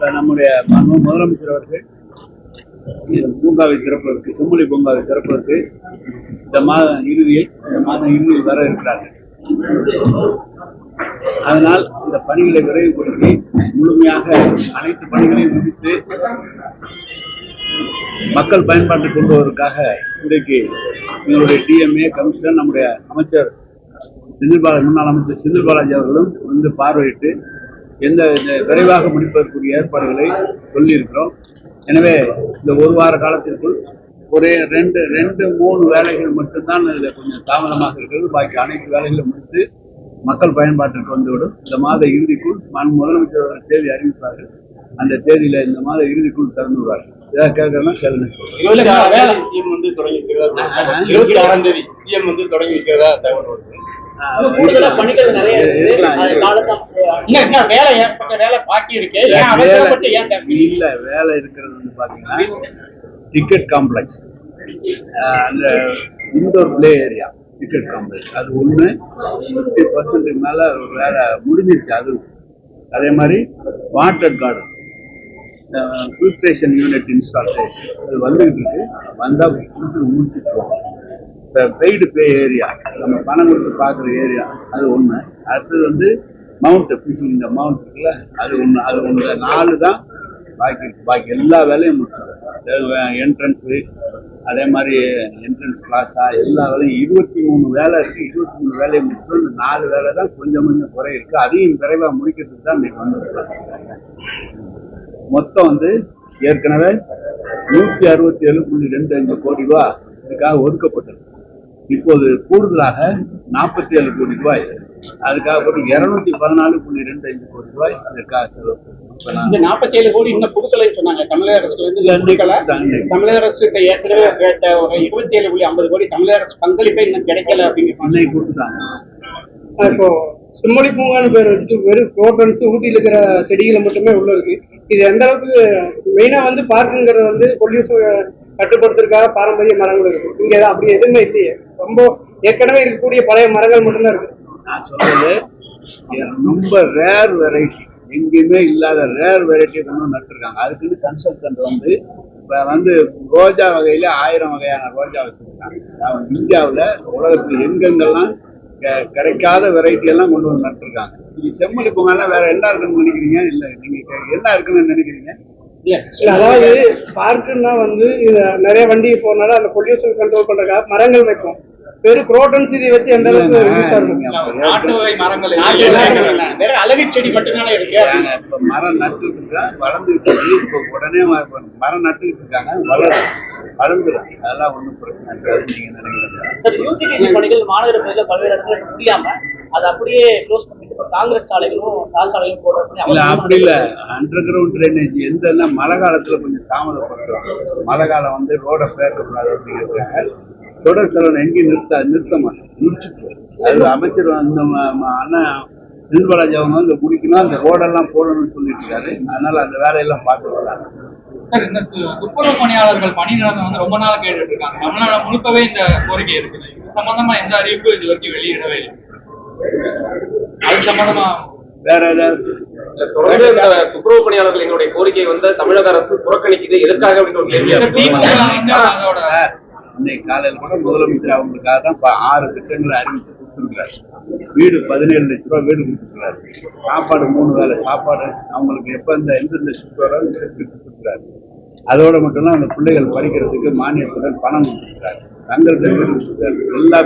நம்முடைய முதலமைச்சர் அவர்கள் பூங்காவை திறப்பதற்கு, செம்மொழி பூங்காவை திறப்பதற்கு இந்த மாதம் இறுதியில் வர இருக்கிறார்கள். அதனால் இந்த பணிகளை விரைவுபடுத்தி முழுமையாக அனைத்து பணிகளையும் முடித்து மக்கள் பயன்பாட்டுக்கு கொண்டு வருவதற்காக இன்றைக்கு எங்களுடைய டிஎம்ஏ கமிஷன், நம்முடைய அமைச்சர் முன்னாள் அமைச்சர் செந்தில் பாலாஜி அவர்களும் வந்து பார்வையிட்டு எந்த விரைவாக முடிப்பதற்குரிய ஏற்பாடுகளை சொல்லியிருக்கிறோம். எனவே இந்த ஒரு வார காலத்திற்குள் ஒரே ரெண்டு மூணு வேலைகள் மட்டும்தான் இதில் கொஞ்சம் தாமதமாக இருக்கிறது. பாக்கி அனைத்து வேலைகளும் முடித்து மக்கள் பயன்பாட்டிற்கு வந்துவிடும். இந்த மாத இறுதிக்குள் முதலமைச்சர் தேதி அறிவிப்பார்கள். அந்த தேதியில இந்த மாத இறுதிக்குள் திறந்து விடுவார்கள். ஏதாவது கேட்கறதுனா கேளுங்க. 26ஆம் தேதி சிஎம் வந்து தொடங்கி வைக்கிறதா தகவல் வருது. இல்ல, வேலை இருக்கிறது வந்து பாத்தீங்கன்னா டிக்கெட் காம்ப்ளெக்ஸ், அந்த indoor play area ticket complex, அது ஒண்ணு 50% மேல வேலை முடிஞ்சிருச்சு. அது அதே மாதிரி water garden, filtration unit installation அது வந்துகிட்டு இருக்கு. வந்தா முடிச்சுட்டுருவோம். இப்போ பெய்டு பே ஏரியா, நம்ம பணம் கொடுத்து பார்க்குற ஏரியா, அது ஒன்று. அடுத்தது வந்து இந்த மவுண்ட் இருக்குல்ல, அது ஒன்று 4 தான் பாக்கி எல்லா வேலையும் முடிச்சிடும். என்ட்ரன்ஸு, அதே மாதிரி என்ட்ரன்ஸ் கிளாஸா, எல்லா வேலையும் 23 வேலை இருக்கு. 23 வேலையை முடிச்சிடும். இந்த 4 வேலை தான் கொஞ்சம் குறை இருக்கு. அதையும் விரைவாக முடிக்கிறதுக்கு தான் இன்னைக்கு வந்துருக்கோம். மொத்தம் வந்து ஏற்கனவே 167.25 கோடி ரூபாய் இதுக்காக ஒதுக்கப்பட்டது. இப்போது கூடுதலாக 47 கோடி ரூபாய் அதுக்காக போட்டு 214.25 கோடி ரூபாய் இதற்காக செலவு. 47 கோடி இன்னும் கொடுக்கலை சொன்னாங்க தமிழக அரசு. தமிழக அரசு ஏற்கனவே கேட்ட ஒரு 27.50 கோடி தமிழக அரசு பங்களிப்பை இன்னும் கிடைக்கல அப்படின்னு கொடுத்துட்டாங்க. இப்போ செம்மொழி பூங்கான்னு பேர் வச்சுட்டு வெறும் ரோட்டன்ஸ் ஊட்டியில் இருக்கிற செடிகளை மட்டுமே உள்ள இருக்கு. இது எந்த அளவுக்கு மெயினா வந்து பார்க்குங்கிறது வந்து பொல்யூஷன் கட்டுப்படுத்துறதுக்காக பாரம்பரிய மரங்கள் இருக்கு. இங்க அப்படி எதுவுமே இல்லையே. ரொம்ப ஏற்கனவே இருக்கக்கூடிய பழைய மரங்கள் மட்டும்தான் இருக்கு. நான் சொல்றது ரொம்ப ரேர் வெரைட்டி, எங்கேயுமே இல்லாத ரேர் வெரைட்டி நட்டுருக்காங்க. அதுக்குன்னு கன்சல்டன்ட் வந்து ரோஜா வகையில 1000 வகையான ரோஜா வச்சிருக்காங்க. இந்தியாவில் உலகத்தில் எங்கெங்கெல்லாம் கிடைக்காத வெரைட்டி எல்லாம் கொண்டு வந்து நட்டுருக்காங்க. நீங்க செம்மொழி பூங்கா வேற என்ன இருக்குன்னு நினைக்கிறீங்க? இல்ல, நீங்க என்ன இருக்குன்னு நினைக்கிறீங்க? அதாவது பார்க்குன்னா வந்து நிறைய வண்டி போனாலும் அந்த பொல்யூஷன் கண்ட்ரோல் பண்றதுக்காக மரங்கள் வைக்கும். பெரும் குரோட்டன்ஸ் இதை வச்சு எந்த அளவுக்கு அழகு செடி மட்டும்தானே இருக்கு. இப்ப மரம் நட்டுட்டு இருக்காங்க, வளர்ந்துட்டு இருக்கு. இப்ப உடனே மரம் நட்டுட்டு இருக்காங்க, வளர்ந்துடும். அதெல்லாம் ஒன்றும் பிரச்சனை இருக்காது. நீங்க நினைக்கிறீங்க பணிகள் மாநகர பகுதியில் பல்வேறு இடத்துல முடியாம அதை அப்படியே க்ளோஸ் பண்ணிட்டு காங்கிரஸ் சாலைகளும் தார் சாலையும் போடுறது அப்படி இல்ல. அண்டர் கிரவுண்ட் ட்ரைனேஜ் எந்த மழை காலத்துல கொஞ்சம் தாமதப்படுத்துறோம். மழை காலம் வந்து ரோட பேசக்கூடாது அப்படிங்கிறாங்க. தொடர் செலவு எங்கேயும் நிறுத்த மாட்டோம், முடிச்சுட்டு. அது அமைச்சர் அந்த அண்ணன் செந்தில் பாலாஜி அவங்க வந்து முடிக்கணும், அந்த ரோடெல்லாம் போடணும்னு சொல்லிட்டு இருக்காரு. அதனால அந்த வேலையெல்லாம் பார்த்துருக்காங்க. இந்த துப்புரவு பணியாளர்கள் பணி நிலத்தை வந்து ரொம்ப நாள் கேட்டுட்டு இருக்காங்க. தமிழ்நாடு முழுக்கவே இந்த கோரிக்கை இருக்குது. இது சம்பந்தமா எந்த அறிவிப்பும் இது வரைக்கும் வெளியிடவே இல்லை. அது சம்பந்தமா வேற ஏதாவது தொடர்ந்து இந்த துப்புரவு பணியாளர்கள் எங்களுடைய கோரிக்கை வந்து தமிழக அரசு புறக்கணிக்குது, எதற்காக அப்படின்னு ஒரு கேள்வி. இன்னைக்கு காலையில் கூட முதலமைச்சர் அவங்களுக்காக தான் 6 திட்டங்களை அறிவித்து கொடுத்துருக்கிறாரு. வீடு 17 லட்ச ரூபாய் வீடு கொடுத்துருக்கிறாரு. சாப்பாடு 3 வேலை சாப்பாடு அவங்களுக்கு எப்ப எந்தெந்த ஷிஃப்ட் வரும் கொடுத்துருக்கிறாரு. அதோட மட்டும் இல்ல, அந்த பிள்ளைகள் படிக்கிறதுக்கு மானியத்துடன் பணம் கொடுத்துருக்காரு. தங்களுக்கு வீடு கொடுத்துருக்காரு. எல்லா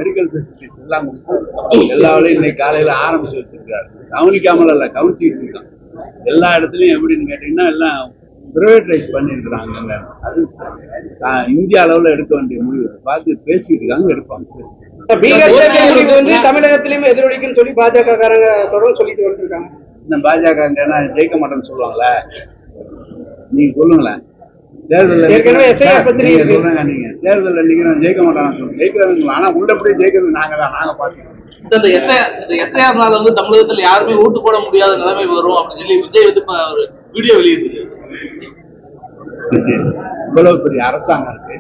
மெடிக்கல் ஃபெசிலிட்டிஸ் எல்லாம் கொடுத்து எல்லா வேலையும் இன்னைக்கு காலையில ஆரம்பிச்சு வச்சிருக்காரு. கவனிக்காமல் இல்ல, கவனிச்சுட்டு இருக்காங்க. எல்லா இடத்துலயும் எப்படின்னு கேட்டீங்கன்னா எல்லாம் பிரைவேட்டைஸ் பண்ணிருக்கிறாங்க. அது இந்திய அளவுல எடுக்க வேண்டிய முடிவு பார்த்து பேசிட்டு இருக்காங்க, எடுப்பாங்க. தமிழகத்திலயும் எதிரொலிக்குன்னு சொல்லி பாஜக காரங்க தொடர்ந்து சொல்லிட்டு வந்துருக்காங்க. இந்த பாஜக ஜெயிக்க மாட்டேன்னு சொல்லுவாங்களே, நீங்க சொல்லுங்களேன். தேர்தல் சொல்றாங்க, நீங்க தேர்தல் நிக்கிறோம் ஜெயிக்க மாட்டாங்க சொல்லுங்க. ஜெயிக்கிறாங்க, ஆனா உள்ளபடி ஜெயிக்கிறது நாங்க தான். நாங்க பார்த்து எஸ்ஐஆர்னால வந்து தமிழகத்தில் யாருமே ஓட்டு போட முடியாத நிலைமை வரும் அப்படின்னு சொல்லி விஜய் வந்து ஒரு வீடியோ வெளியிட்டு இவ்வளவு பெரிய அரசாங்கம் இருக்கு.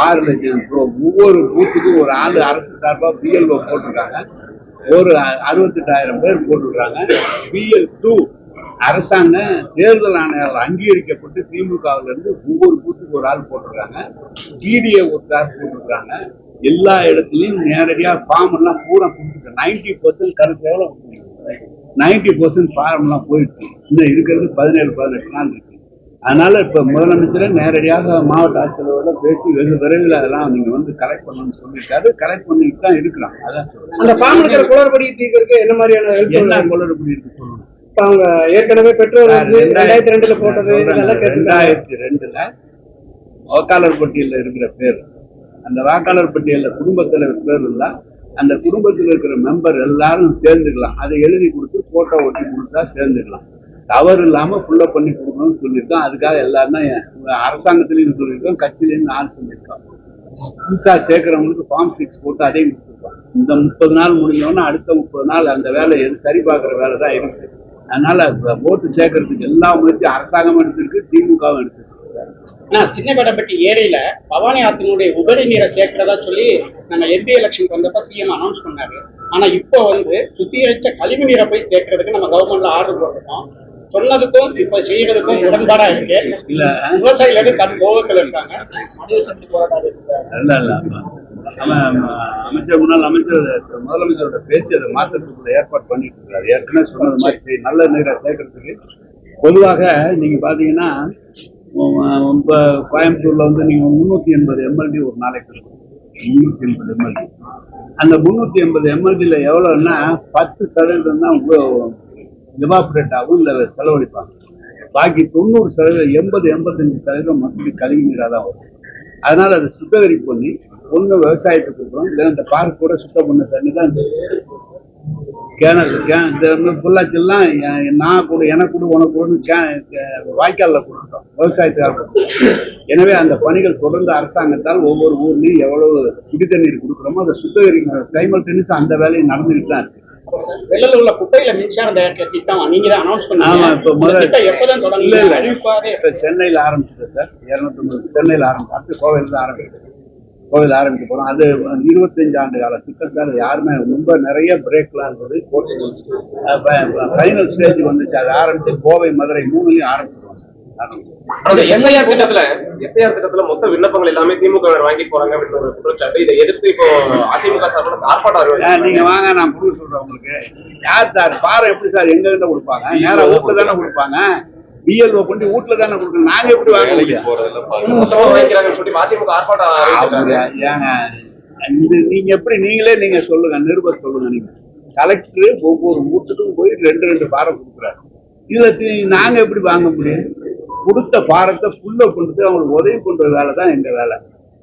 6 லட்சம் ஒவ்வொரு பூத்துக்கும் ஒரு ஆளு அரசு சார்பா BLO போட்டிருக்காங்க. ஒரு 68,000 பேர் போட்டுருக்காங்க. BL2 அரசாங்கம் தேர்தல் ஆணையாளர் அங்கீகரிக்கப்பட்டு திமுகவுல இருந்து ஒவ்வொரு பூத்துக்கு ஒரு ஆள் போட்டிருக்காங்க, டிடிஏ ஒரு ஆள் போட்டிருக்காங்க. எல்லா இடத்துலயும் நேரடியா ஃபார்ம் எல்லாம் பூரா கொடுத்துருக்காங்க. 90% கருத்து எவ்வளவு 90% ஃபார்ம் எல்லாம் போயிடுச்சு. இன்னும் இருக்கிறது 17-18 நாள் இருக்கு. அதனால இப்ப முதலமைச்சரை நேரடியாக மாவட்ட ஆட்சியரோட பேசி வெகு விரைவில் அதெல்லாம் நீங்க வந்து கலெக்ட் பண்ணணும்னு சொல்லியிருக்காரு. கலெக்ட் பண்ணிட்டு தான் இருக்கிறோம். அதான் சொல்றேன். அந்த ஃபார்ம் இருக்கிற குளறுபடி தீர்க்கறதுக்கு என்ன மாதிரியான என்ன குளறுபடி இருக்கு சொல்லணும். இப்ப அவங்க ஏற்கனவே பெற்றோர் 2002 போட்டது 2002 வாக்காளர் பட்டியலில் இருக்கிற பேர், அந்த வாக்காளர் பட்டியலில் குடும்பத் தலைவர் பேர் இருந்தா அந்த குடும்பத்தில் இருக்கிற மெம்பர் எல்லாரும் சேர்ந்துக்கலாம். அதை எழுதி கொடுத்து போட்டோ ஒட்டி கொடுத்தா சேர்ந்துக்கலாம். தவறு இல்லாம ஃபுல்லப் பண்ணி கொடுக்கணும்னு சொல்லியிருக்கோம். அதுக்காக எல்லாருமே அரசாங்கத்திலையும் சொல்லியிருக்கோம், கட்சியிலையும் நான் சொல்லியிருக்கோம். புதுசா சேர்க்கிறவங்களுக்கு ஃபார்ம் 6 போட்டு அதையும் கொடுத்துருக்கோம். இந்த 30 நாள் முடிஞ்சோன்னா அடுத்த 30 நாள் அந்த வேலை சரி பார்க்குற வேலை தான் இருக்கு. அதனால ஓட்டு சேர்க்கறதுக்கு எல்லா முயற்சியும் அரசாங்கம் எடுத்திருக்கு, திமுகவும் எடுத்திருக்கு. சின்னபேட்டப்பட்டி ஏரியில பவானி ஆற்றினுடைய உபரி நீரை சேர்க்கிறதா சொல்லி நம்ம எம்பி எலெக்ஷன் வந்தப்ப சிஎம் அனௌன்ஸ் பண்ணாரு. ஆனா இப்போ சுத்திகரிச்ச கழிவு நீரை போய் சேர்க்கறதுக்கு நம்ம கவர்மெண்ட்ல ஆர்டர் போட்டிருக்கோம். சொன்னதுக்கும் இப்ப செய்யறதுக்கும் உடன்பாடா இருக்கு. இல்ல விவசாயிகளுக்கு கண் கோபத்தில் இருக்காங்க. அமைச்சர் முன்னாள் அமைச்சர் முதலமைச்சரோட பேசி அதை மாற்றத்துக்குள்ள ஏற்பாடு பண்ணிட்டு இருக்காரு. ஏற்கனவே சொன்னது மாதிரி நல்ல நீரை சேர்க்கறதுக்கு பொதுவாக நீங்க பாத்தீங்கன்னா இப்ப கோயம்புத்தூர்ல வந்து நீங்க 380 எம்எல்டி ஒரு நாளைக்கு இருக்கும். 380 எம்எல்டி. அந்த 380 எம்எல்டில எவ்வளவுன்னா 10% தான் எவாபரேட் ஆகும், இல்ல செலவழிப்பாங்க. பாக்கி 90%, 80-85% மக்களுக்கு கழிவு நீராக தான் வரும். அதனால அதை சுத்திகரிப்பு பண்ணி ஒண்ணு விவசாயத்துக்கு இருக்கிறோம், இல்லை இந்த பார்க் கூட சுத்தம் பண்ண தண்ணி தான் இந்த கிணறு பொள்ளாச்சிலாம் நான் கூட எனக்கு கூட உனக்கு கூட வாய்க்காலில் கொடுத்துட்டோம் விவசாயத்துக்காக. எனவே அந்த பணிகள் தொடர்ந்து அரசாங்கத்தால் ஒவ்வொரு ஊர்லயும் எவ்வளவு குடி தண்ணீர் கொடுக்குறோமோ அதை சுத்திகரிக்கிற சைமல்டேனியஸா அந்த வேலையை நடந்துகிட்டு தான் இருக்கு. வெள்ளல உள்ள குப்பையில மின்சாரம் தயாரிக்கிற திட்டம் நீங்க தான் அனௌன்ஸ் பண்ணீங்க. ஆமா, இப்ப முதல்ல எப்பதான் தொடங்கல? அறிவிப்பாரு. இப்ப சென்னையில ஆரம்பிச்சது சார். 250 சென்னையில ஆரம்பிச்சு கோவையில் தான் ஆரம்பிச்சது. கோவில் ஆரம்பிக்க போறோம். அது 25 ஆண்டு கால திட்டம் சார். யாருமே ரொம்ப நிறைய பிரேக்லாம் இருந்தது. ஃபைனல் ஸ்டேஜ் வந்துச்சு. அது ஆரம்பிச்சு கோவை, மதுரை 3லயும் ஆரம்பிச்சிருவோம் சார். எஸ்ஐஆர் திட்டத்துல மொத்த விண்ணப்பங்கள் எல்லாமே திமுக வாங்கி போறாங்க அப்படின்னு ஒரு குற்றச்சாட்டு. இதை எதிர்த்து இப்போ அதிமுக சார்பில் ஆர்ப்பாட்டம். நீங்க வாங்க, நான் புரிஞ்சு சொல்றேன் உங்களுக்கு. யார் சார் பாரம் எப்படி சார் எங்க கிட்ட கொடுப்பாங்க? நேரா வீட்டுல தானே கொடுப்பாங்க. பிஎல்ஓ கொண்டு வீட்டுல தானே கொடுக்கணும். நாங்க எப்படி வாங்க முடியும்? நீங்க எப்படி நீங்க சொல்லுங்க, நிருபர் சொல்லுங்க. நீங்க கலெக்டர் ஒவ்வொரு வீட்டுக்கும் போய் 2 பாரம் கொடுக்குறாரு. இதுல நாங்க எப்படி வாங்க முடியும்? கொடுத்த பாரத்தை ஃபுல்ல கொண்டு அவங்களுக்கு உதவி பண்ற வேலை தான் எங்க வேலை.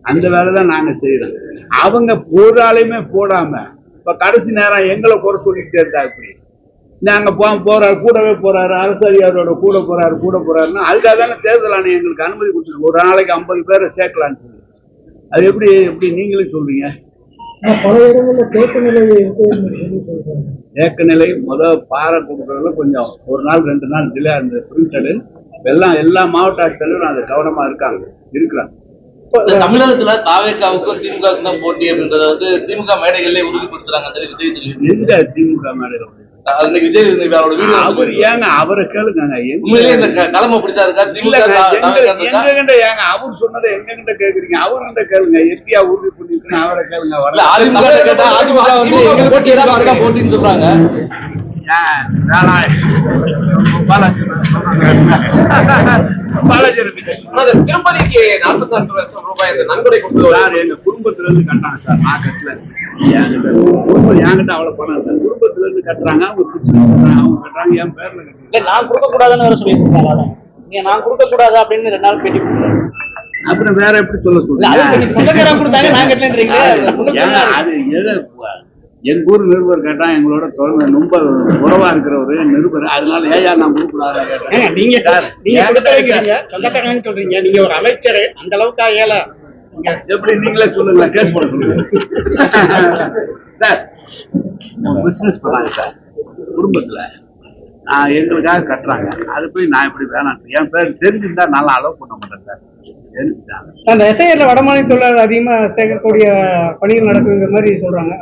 அந்த வேலை தான் நாங்க செய்யறோம். அவங்க ஒரு ஆளையுமே போடாம இப்ப கடைசி நேரம் எங்களை குறை சொல்லிக்கிட்டே இருந்தா இப்படி நாங்க போறாரு, கூடவே போறாரு, அரசு அதிகாரியோட கூட போறாருன்னா அதுக்காக தானே தேர்தல் ஆணையம் எங்களுக்கு அனுமதி கொடுத்துருக்கு. ஒரு நாளைக்கு 50 பேரை சேர்க்கலான்னு சொல்லி. அது எப்படி நீங்களே சொல்றீங்க? பல இடங்கள்ல தேக்க நிலை பாறை கொடுக்கறதுல கொஞ்சம் 1 நாள் 2 நாள் டிலே அந்த பிரிண்டடு எல்லா மாவட்ட ஆட்சியர்களும் அது கவனமா இருக்கிறாங்க. தமிழகத்துல தாவேக்காவுக்கும் திமுகவுக்கும் தான் போட்டி அப்படின்றத திமுக மேடைகள்ல உறுதிப்படுத்துறாங்க. எந்த திமுக மேடைகள்? அவர் ஏங்க அவரை கேளுங்க. களம் அப்படித்தான் இருக்கா? ஏங்க அவர் சொன்னதை எங்க கேக்குறீங்க? அவர்கிட்ட கேளுங்க. எப்படியா உறுதி பண்ணிருக்கீங்க அவரை கேளுங்க. போட்டின்னு சொல்றாங்க. திருப்பதிக்கு 46 லட்சம் ரூபாய் நன்கொடை கொடுத்து எங்க குடும்பத்துல இருந்து கட்டாங்க சார். நான் கட்டல. என்கிட்ட அவ்வளவு பணம் சார். குடும்பத்துல இருந்து கட்டுறாங்க. அவங்க பிசினஸ் பண்றாங்க, அவங்க கட்டுறாங்க. என் பேர்ல கட்டுறாங்க. நான் கொடுக்க கூடாதுன்னு வேற சொல்லியிருக்காங்க. நீங்க நான் கொடுக்க கூடாது அப்படின்னு 2 நாள் பேட்டி கொடுத்தாங்க. அப்புறம் வேற எப்படி சொல்ல சொல்றீங்க? அது எதை எங்க ஊர் நிருபர் கேட்டா எங்களோட ரொம்ப உறவா இருக்கிறவரு நிருபர். அதனால ஏயா நான் கொடுக்கூடாது? சொல்றீங்க நீங்க ஒரு அமைச்சர் அந்த அளவுக்கு ஏழை எப்படி நீங்களே சொல்லுங்க. கேஸ் போட சொல்லுங்க சார். பிசினஸ் பண்ணாங்க சார் குடும்பத்துல. எங்களுக்காக கட்டுறாங்க. அது போய் நான் எப்படி வேணாம். என் பேர் தெரிஞ்சிருந்தா நல்லா அலோவ் பண்ண மாட்டேன் சார். அந்த எஸ்ஐஆர்ல வடமாநில தொழிலாளர் அதிகமா சேர்க்கக்கூடிய பணிகள் நடக்குங்கிற மாதிரி சொல்றாங்க.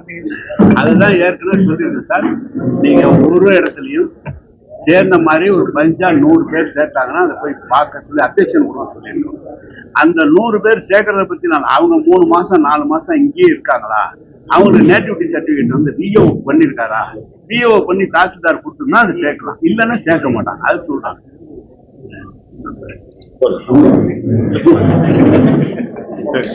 அதுதான் ஏற்கனவே சொல்லியிருக்கேன் சார். நீங்க ஒரு இடத்துலயும் சேர்ந்த மாதிரி ஒரு பஞ்சா 100 பேர் சேர்த்தாங்கன்னா அதை போய் பார்க்க சொல்லி அப்டேஷன் கொடுக்க சொல்லியிருக்கோம். அந்த 100 பேர் சேர்க்கறத பத்தி அவங்க 3 மாசம் 4 மாசம் இங்கேயே இருக்காங்களா, அவங்களுக்கு நேட்டிவிட்டி சர்டிபிகேட் வந்து விஓ பண்ணிருக்காரா, விஓ பண்ணி தாசில்தார் கொடுத்தோம்னா அதை சேர்க்கலாம், இல்லைன்னா சேர்க்க மாட்டாங்க. அது சொல்றாங்க. சரி.